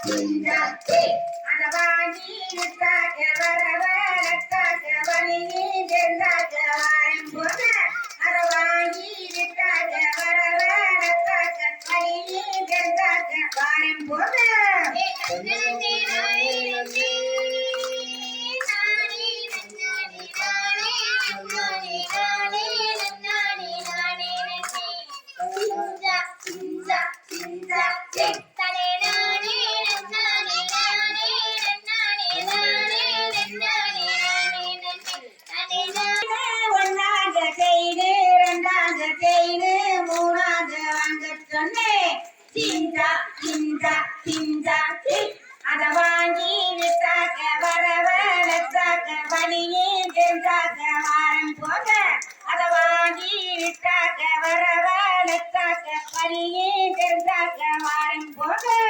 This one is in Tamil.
அத வாங்கி விட்டாக்க வரவ நட்டாக்க வலியே தெரிந்தாக்க வாரம் போக அத வாங்கி விட்டாக்க வரவ நட்டாக்க வலியே தெரிந்தாக்க வாரம் போக அத வாங்கி விட்டாக்க வரவ நட்டாக்க வலியே தெரிந்தாக்க வாரம் போக அத வாங்கி விட்டாக்க வரவ நட்டாக்க வலியே தெரிந்தாக்க வாரம் போக